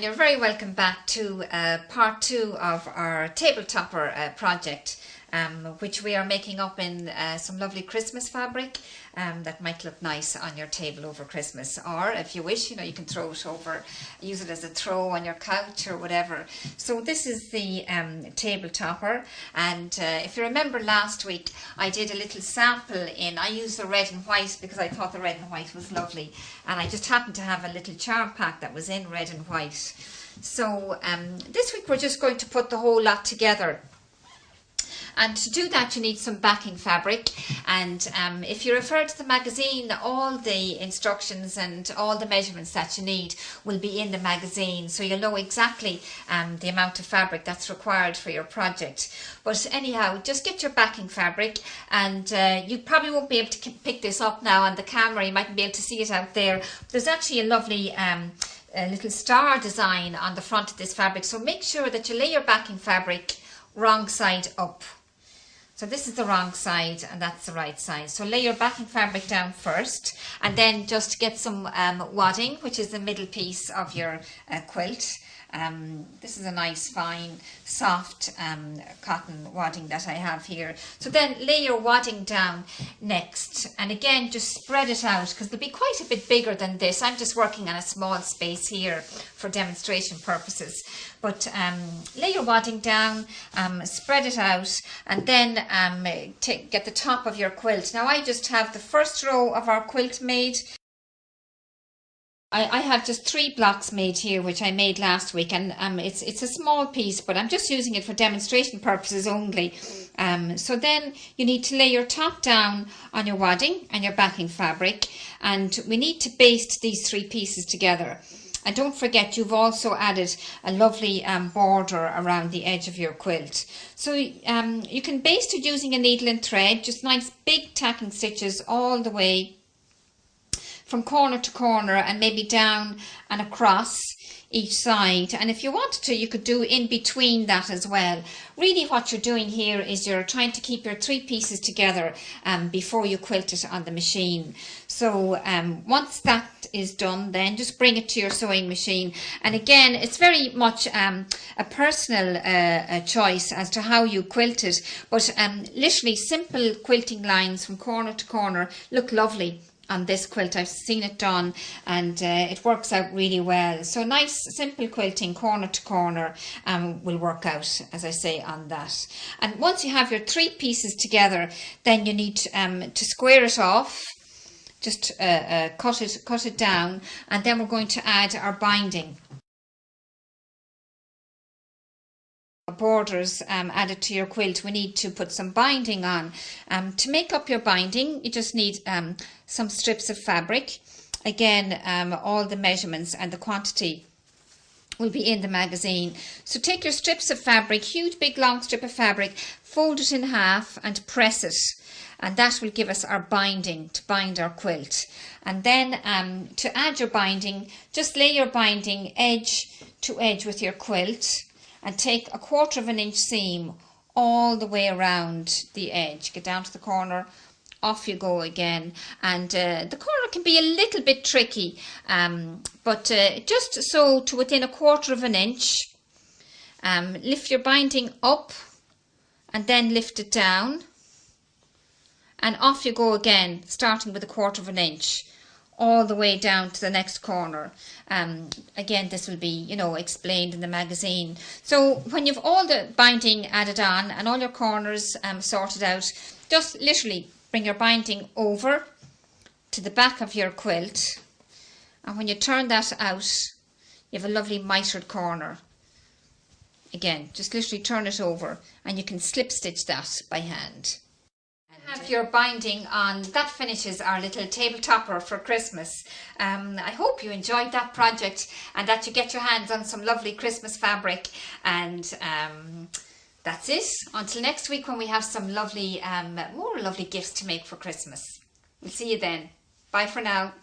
you're very welcome back to part 2 of our table topper project, which we are making up in some lovely Christmas fabric that might look nice on your table over Christmas, or if you wish, you can throw it over, use it as a throw on your couch or whatever. So this is the table topper, and if you remember last week I did a little sample I used the red and white because I thought the red and white was lovely, and I just happened to have a little charm pack that was in red and white. So this week we're just going to put the whole lot together. And to do that you need some backing fabric, and if you refer to the magazine, all the instructions and all the measurements that you need will be in the magazine, so you'll know exactly the amount of fabric that's required for your project. But anyhow, just get your backing fabric, and you probably won't be able to pick this up now on the camera, you mightn't be able to see it out there. There's actually a lovely a little star design on the front of this fabric, so make sure that you lay your backing fabric wrong side up. So this is the wrong side and that's the right side. So lay your backing fabric down first, and then just get some wadding, which is the middle piece of your quilt. This is a nice fine soft cotton wadding that I have here. So then lay your wadding down next, and again just spread it out because they'll be quite a bit bigger than this. I'm just working on a small space here for demonstration purposes. But lay your wadding down, spread it out, and then get the top of your quilt. Now I just have the first row of our quilt made. I have just 3 blocks made here, which I made last week, and it's a small piece, but I'm just using it for demonstration purposes only. So then you need to lay your top down on your wadding and your backing fabric, and we need to baste these 3 pieces together. And don't forget, you've also added a lovely border around the edge of your quilt. So you can baste it using a needle and thread, just nice big tacking stitches all the way from corner to corner, and maybe down and across each side. And if you wanted to, you could do in between that as well. Really what you're doing here is you're trying to keep your 3 pieces together before you quilt it on the machine. So once that is done, then just bring it to your sewing machine. And again, it's very much a personal choice as to how you quilt it, but literally simple quilting lines from corner to corner look lovely on this quilt. I've seen it done, and it works out really well. So nice simple quilting corner to corner will work out, as I say, on that. And once you have your 3 pieces together, then you need to square it off, just cut it down, and then we're going to add our binding. Borders added to your quilt, we need to put some binding on. To make up your binding, you just need some strips of fabric. Again, all the measurements and the quantity will be in the magazine. So take your strips of fabric, huge big long strip of fabric, fold it in half and press it, and that will give us our binding to bind our quilt. And then to add your binding, just lay your binding edge to edge with your quilt, and take a 1/4 inch seam all the way around the edge. Get down to the corner, off you go again. And the corner can be a little bit tricky, but just so to within a 1/4 inch, lift your binding up and then lift it down, and off you go again, starting with a 1/4 inch all the way down to the next corner. Again, this will be, explained in the magazine. So when you've all the binding added on and all your corners sorted out, just literally bring your binding over to the back of your quilt, and when you turn that out, you have a lovely mitered corner. Again, just literally turn it over, and you can slip stitch that by hand. Have your binding on. That finishes our little table topper for Christmas. I hope you enjoyed that project and that you get your hands on some lovely Christmas fabric, and that's it until next week when we have some lovely more lovely gifts to make for Christmas. We'll see you then. Bye for now.